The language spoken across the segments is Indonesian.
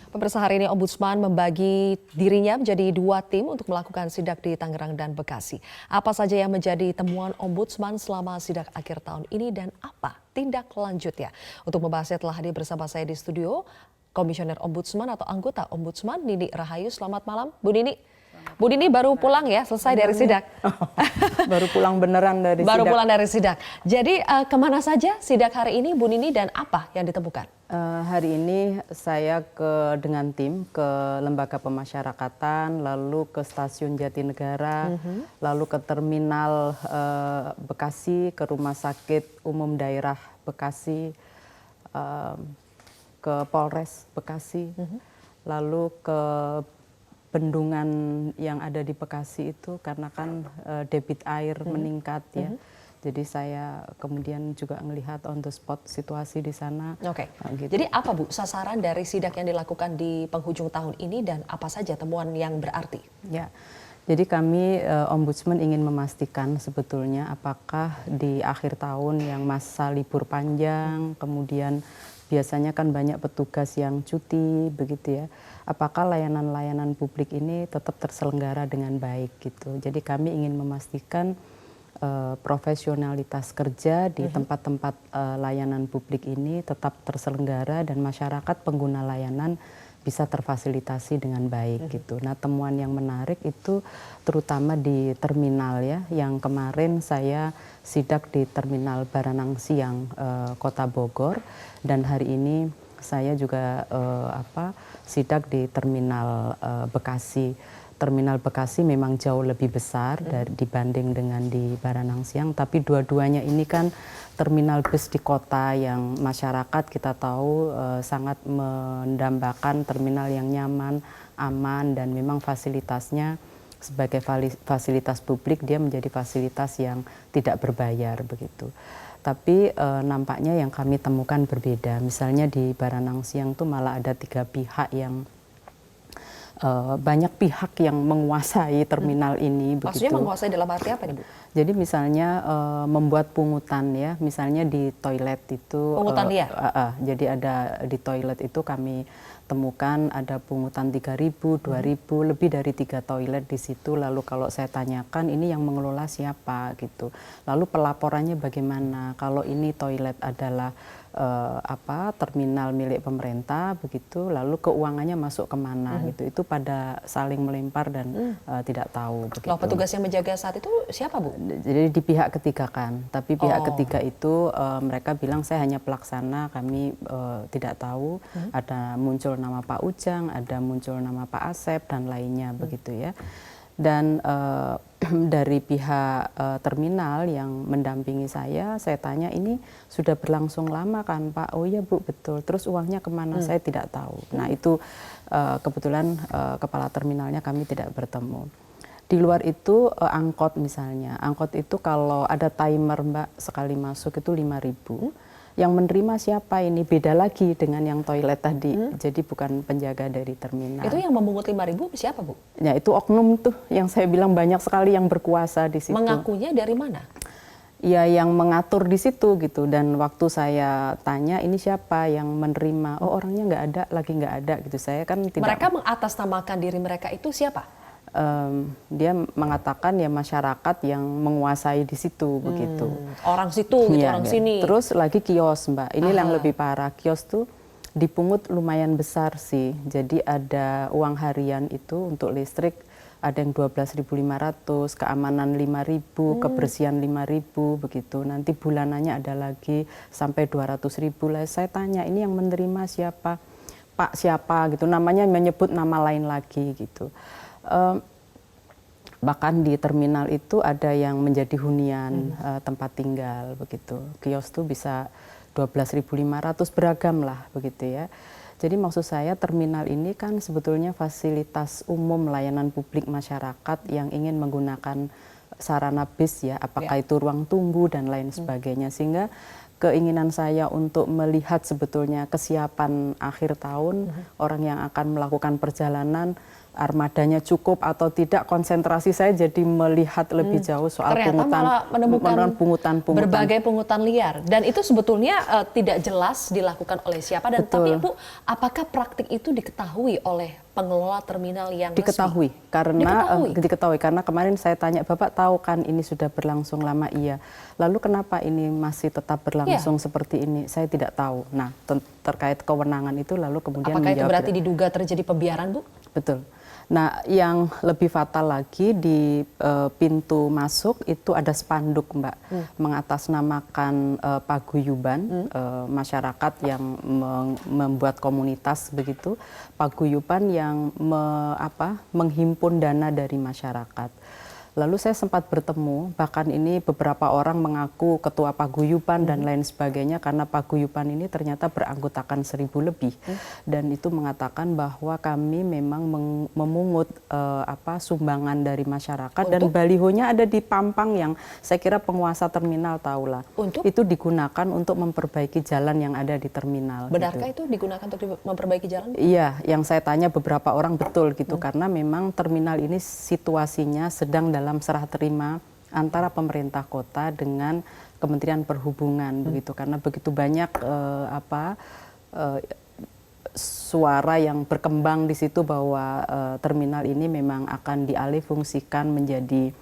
Pemirsa, hari ini Ombudsman membagi dirinya menjadi dua tim untuk melakukan sidak di Tangerang dan Bekasi. Apa saja yang menjadi temuan Ombudsman selama sidak akhir tahun ini dan apa tindak lanjutnya? Untuk membahasnya telah hadir bersama saya di studio Komisioner Ombudsman atau anggota Ombudsman Nini Rahayu. Selamat malam, Bu Nini. Bu Nini baru pulang ya, selesai dari sidak. Baru pulang beneran dari sidak. Baru pulang dari sidak. Jadi kemana saja sidak hari ini, Bu Nini, dan apa yang ditemukan? Hari ini saya dengan tim ke Lembaga Pemasyarakatan, lalu ke Stasiun Jatinegara, lalu ke Terminal Bekasi, ke Rumah Sakit Umum Daerah Bekasi, ke Polres Bekasi, lalu ke bendungan yang ada di Bekasi itu karena kan debit air meningkat ya. Jadi saya kemudian juga melihat on the spot situasi di sana. Oke. Gitu. Jadi apa, Bu, sasaran dari sidak yang dilakukan di penghujung tahun ini dan apa saja temuan yang berarti? Ya. Jadi kami Ombudsman ingin memastikan sebetulnya apakah di akhir tahun yang masa libur panjang, kemudian biasanya kan banyak petugas yang cuti begitu ya. Apakah layanan-layanan publik ini tetap terselenggara dengan baik gitu. Jadi kami ingin memastikan profesionalitas kerja di tempat-tempat layanan publik ini tetap terselenggara dan masyarakat pengguna layanan bisa terfasilitasi dengan baik gitu. Nah, temuan yang menarik itu terutama di terminal ya, yang kemarin saya sidak di Terminal Baranang Siang Kota Bogor, dan hari ini saya juga sidak di Terminal Bekasi. Terminal Bekasi memang jauh lebih besar dibanding dengan di Baranang Siang, tapi dua-duanya ini kan terminal bus di kota yang masyarakat kita tahu sangat mendambakan terminal yang nyaman, aman, dan memang fasilitasnya sebagai fasilitas publik dia menjadi fasilitas yang tidak berbayar begitu. Tapi nampaknya yang kami temukan berbeda. Misalnya di Baranang Siang itu malah ada 3 pihak yang banyak pihak yang menguasai terminal ini. Maksudnya begitu. menguasai dalam arti apa nih, Bu? Jadi misalnya membuat pungutan ya, misalnya di toilet itu. Pungutan liar? Jadi ada di toilet itu kami temukan ada pungutan 3.000, 2.000, lebih dari 3 toilet di situ. Lalu kalau saya tanyakan ini yang mengelola siapa gitu. Lalu pelaporannya bagaimana? Kalau ini toilet adalah terminal milik pemerintah begitu, lalu keuangannya masuk kemana gitu. Itu pada saling melempar dan tidak tahu begitu. Loh, petugas yang menjaga saat itu siapa, Bu? Jadi di pihak ketiga kan, tapi pihak ketiga itu mereka bilang saya hanya pelaksana, kami tidak tahu. Ada muncul nama Pak Ujang, ada muncul nama Pak Asep dan lainnya begitu ya. Dan dari pihak terminal yang mendampingi saya tanya ini sudah berlangsung lama kan Pak? Oh iya Bu, betul. Terus uangnya kemana? Saya tidak tahu. Nah itu kebetulan kepala terminalnya kami tidak bertemu. Di luar itu angkot misalnya, angkot itu kalau ada timer Mbak sekali masuk itu 5.000. Yang menerima siapa ini? Beda lagi dengan yang toilet tadi, jadi bukan penjaga dari terminal. Itu yang memungut 5.000 siapa, Bu? Ya itu oknum tuh yang saya bilang banyak sekali yang berkuasa di situ. Mengakunya dari mana? Ya yang mengatur di situ gitu, dan waktu saya tanya ini siapa yang menerima, oh orangnya nggak ada, lagi nggak ada gitu. Saya kan tidak. Mereka mengatasnamakan diri mereka itu siapa? Dia mengatakan ya masyarakat yang menguasai di situ begitu. Orang situ gitu, Ya, orang sini. Terus lagi kios Mbak, ini yang lebih parah. Kios tuh dipungut lumayan besar sih. Jadi ada uang harian itu untuk listrik ada yang 12.500, keamanan 5.000, kebersihan 5.000 begitu. Nanti bulanannya ada lagi sampai 200.000 lah. Saya tanya ini yang menerima siapa? Pak siapa gitu, namanya menyebut nama lain lagi gitu. Bahkan di terminal itu ada yang menjadi hunian tempat tinggal begitu. Kios tuh bisa 12.500, beragam lah begitu ya. Jadi maksud saya terminal ini kan sebetulnya fasilitas umum layanan publik masyarakat yang ingin menggunakan sarana bis ya, apakah itu ruang tunggu dan lain sebagainya, sehingga keinginan saya untuk melihat sebetulnya kesiapan akhir tahun orang yang akan melakukan perjalanan armadanya cukup atau tidak, konsentrasi saya jadi melihat lebih jauh soal Ternyata malah menemukan pungutan berbagai pungutan liar, dan itu sebetulnya tidak jelas dilakukan oleh siapa. Dan tapi Bu, apakah praktik itu diketahui oleh pengelola terminal yang diketahui resmi? karena diketahui karena kemarin saya tanya, Bapak tahu kan ini sudah berlangsung lama? Iya. Lalu kenapa ini masih tetap berlangsung seperti ini? Saya tidak tahu. Nah, terkait kewenangan itu lalu kemudian apakah itu berarti diduga terjadi pembiaran, Bu? Betul. Nah, yang lebih fatal lagi di pintu masuk itu ada spanduk, Mbak, mengatasnamakan paguyuban masyarakat yang membuat komunitas begitu, paguyuban yang menghimpun dana dari masyarakat. Lalu saya sempat bertemu, bahkan ini beberapa orang mengaku ketua paguyuban dan lain sebagainya, karena paguyuban ini ternyata beranggotakan 1.000 lebih. Dan itu mengatakan bahwa kami memang memungut sumbangan dari masyarakat, dan balihonya ada di pampang yang saya kira penguasa terminal tahulah. Itu digunakan untuk memperbaiki jalan yang ada di terminal. Benarkah itu digunakan untuk memperbaiki jalan? Iya, yang saya tanya beberapa orang betul gitu, karena memang terminal ini situasinya sedang dalam serah terima antara pemerintah kota dengan Kementerian Perhubungan begitu, karena begitu banyak suara yang berkembang di situ bahwa terminal ini memang akan dialihfungsikan menjadi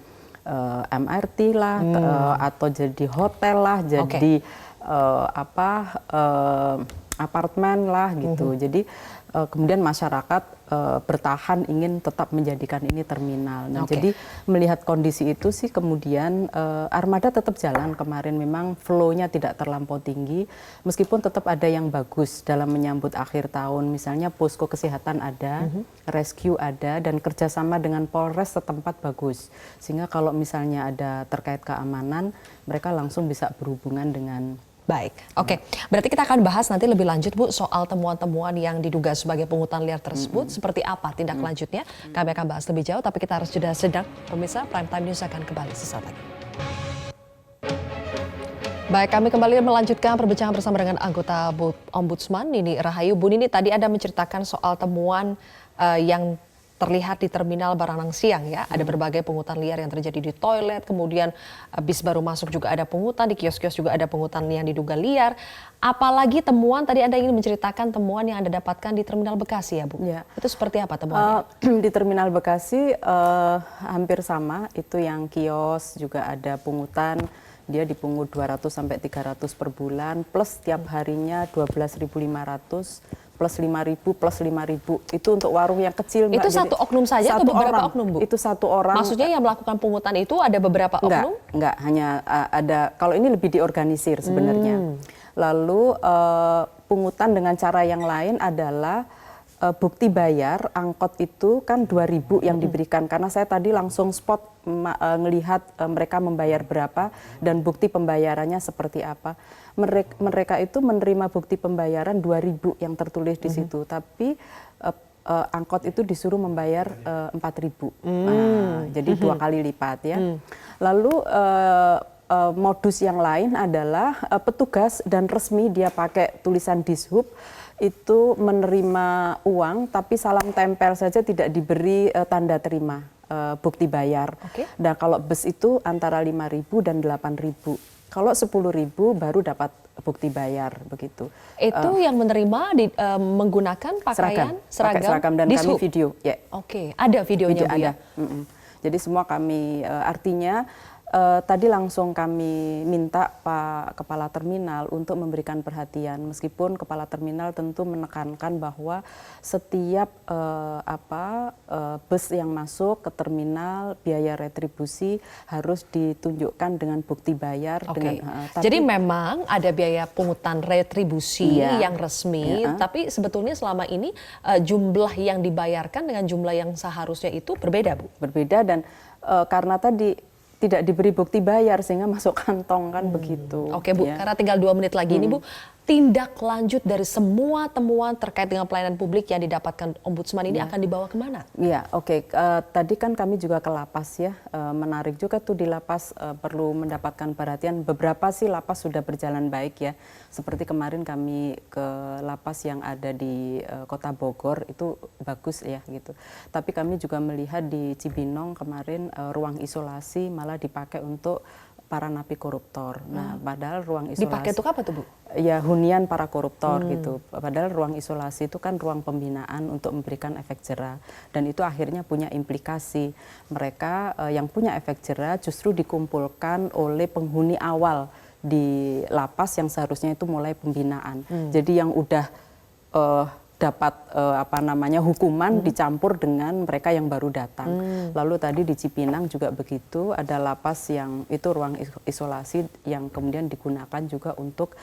MRT lah, atau jadi hotel lah, jadi apartemen lah gitu. Jadi kemudian masyarakat bertahan ingin tetap menjadikan ini terminal. Nah, jadi melihat kondisi itu sih kemudian armada tetap jalan kemarin, memang flow-nya tidak terlampau tinggi, meskipun tetap ada yang bagus dalam menyambut akhir tahun. Misalnya posko kesehatan ada, rescue ada, dan kerjasama dengan Polres setempat bagus. Sehingga kalau misalnya ada terkait keamanan, mereka langsung bisa berhubungan dengan Baik, oke. Berarti kita akan bahas nanti lebih lanjut, Bu, soal temuan-temuan yang diduga sebagai pungutan liar tersebut. Seperti apa tindak lanjutnya? Kami akan bahas lebih jauh, tapi kita harus jeda sejenak. Pemirsa, Prime Time News akan kembali sesaat lagi. Baik, kami kembali melanjutkan perbincangan bersama dengan anggota Ombudsman Nini Rahayu. Bu Nini, tadi Anda menceritakan soal temuan yang terlihat di terminal Baranang Siang ya, ada berbagai pungutan liar yang terjadi di toilet, kemudian bis baru masuk juga ada pungutan, di kios-kios juga ada pungutan yang diduga liar. Apalagi temuan, tadi Anda ingin menceritakan temuan yang Anda dapatkan di Terminal Bekasi ya Bu? Ya. Itu seperti apa temuannya? Di Terminal Bekasi hampir sama, itu yang kios juga ada pungutan, dia dipungut 200 sampai 300 per bulan, plus tiap harinya 12.500. Plus 5.000, plus 5.000. Itu untuk warung yang kecil, Mbak. Itu satu oknum saja atau beberapa oknum, Bu? Itu satu orang. Maksudnya yang melakukan pungutan itu ada beberapa oknum? Enggak, hanya ada, kalau ini lebih diorganisir sebenarnya. Lalu pungutan dengan cara yang lain adalah bukti bayar angkot itu kan 2.000 yang diberikan, karena saya tadi langsung spot ngelihat mereka membayar berapa dan bukti pembayarannya seperti apa. Mereka itu menerima bukti pembayaran 2.000 yang tertulis di situ, tapi angkot itu disuruh membayar 4.000. Nah, jadi 2 kali lipat ya. Lalu modus yang lain adalah petugas dan resmi dia pakai tulisan Dishub itu menerima uang tapi salam tempel saja, tidak diberi tanda terima bukti bayar. Dan kalau bus itu antara 5.000 dan 8.000. Kalau 10.000 baru dapat bukti bayar begitu. Itu yang menerima menggunakan pakaian seragam dan Dishub. kami video. Ya. Ada videonya, Bu, ada. Jadi semua kami artinya tadi langsung kami minta Pak Kepala Terminal untuk memberikan perhatian, meskipun Kepala Terminal tentu menekankan bahwa setiap bus yang masuk ke terminal biaya retribusi harus ditunjukkan dengan bukti bayar. Jadi memang ada biaya pungutan retribusi yang resmi, tapi sebetulnya selama ini jumlah yang dibayarkan dengan jumlah yang seharusnya itu berbeda, Bu? Berbeda, dan karena tadi tidak diberi bukti bayar sehingga masuk kantong kan begitu. Oke, Bu, karena tinggal 2 menit lagi ini, Bu. tindak lanjut dari semua temuan terkait dengan pelayanan publik yang didapatkan Ombudsman ini akan dibawa kemana? Iya, oke. Tadi kan kami juga ke lapas ya, menarik juga tuh di lapas perlu mendapatkan perhatian. Beberapa sih lapas sudah berjalan baik ya, seperti kemarin kami ke lapas yang ada di Kota Bogor itu bagus ya gitu. Tapi kami juga melihat di Cibinong kemarin ruang isolasi malah dipakai untuk para napi koruptor. Nah, padahal ruang isolasi Dipakai untuk apa tuh, Bu? ya hunian para koruptor gitu. Padahal ruang isolasi itu kan ruang pembinaan untuk memberikan efek jera, dan itu akhirnya punya implikasi. Mereka yang punya efek jera justru dikumpulkan oleh penghuni awal di lapas yang seharusnya itu mulai pembinaan. Jadi yang udah dapat hukuman dicampur dengan mereka yang baru datang. Lalu tadi di Cipinang juga begitu, ada lapas yang itu ruang isolasi yang kemudian digunakan juga untuk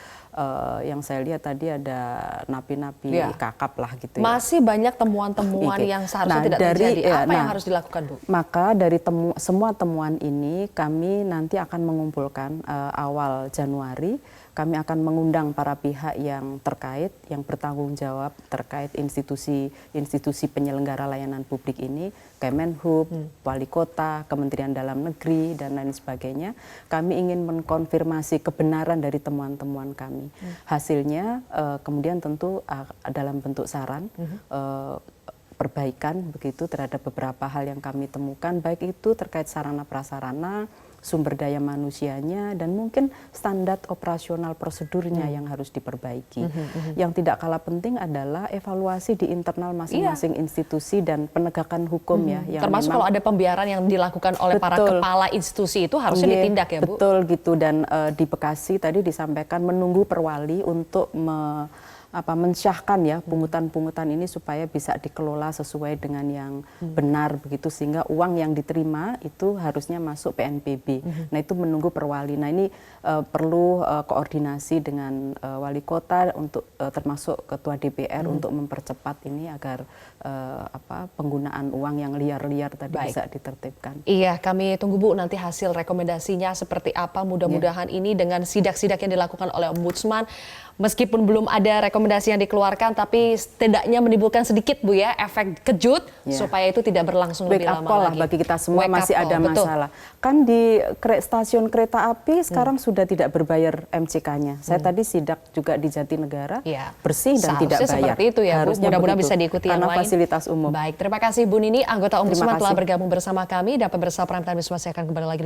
yang saya lihat tadi ada napi-napi kakap lah gitu ya. Masih banyak temuan-temuan yang seharusnya tidak terjadi. Apa yang harus dilakukan, Bu? Maka dari semua temuan ini kami nanti akan mengumpulkan awal Januari. Kami akan mengundang para pihak yang terkait, yang bertanggung jawab terkait institusi penyelenggara layanan publik ini, Kemenhub, Wali Kota, Kementerian Dalam Negeri, dan lain sebagainya. Kami ingin mengkonfirmasi kebenaran dari temuan-temuan kami. Hasilnya kemudian tentu dalam bentuk saran, perbaikan begitu terhadap beberapa hal yang kami temukan, baik itu terkait sarana prasarana, sumber daya manusianya, dan mungkin standar operasional prosedurnya yang harus diperbaiki. Yang tidak kalah penting adalah evaluasi di internal masing-masing institusi dan penegakan hukum ya. Yang termasuk memang, kalau ada pembiaran yang dilakukan oleh para kepala institusi itu harusnya ditindak ya, Bu? Betul gitu, dan di Bekasi tadi disampaikan menunggu perwali untuk mensyahkan ya pungutan-pungutan ini supaya bisa dikelola sesuai dengan yang benar begitu, sehingga uang yang diterima itu harusnya masuk PNPB. Nah, itu menunggu perwali. Nah, ini perlu koordinasi dengan wali kota untuk termasuk ketua DPR untuk mempercepat ini agar penggunaan uang yang liar-liar tadi bisa ditertibkan. Iya, kami tunggu, Bu, nanti hasil rekomendasinya seperti apa. Mudah-mudahan ini dengan sidak-sidak yang dilakukan oleh Ombudsman, meskipun belum ada rekomendasi yang dikeluarkan, tapi setidaknya menimbulkan sedikit, Bu, ya, efek kejut supaya itu tidak berlangsung lebih lama lah lagi. Bagi kita semua masih ada masalah. Kan di stasiun kereta api sekarang sudah tidak berbayar MCK-nya. Saya tadi sidak juga di Jatinegara, bersih dan tidak bayar. Seperti itu ya, Bu. Mudah-mudahan bisa diikuti yang lain. Fasilitas umum. Baik, terima kasih Bu Nini, anggota Ombudsman telah bergabung bersama kami. Dapat bersama Prime Time, masih akan kembali lagi.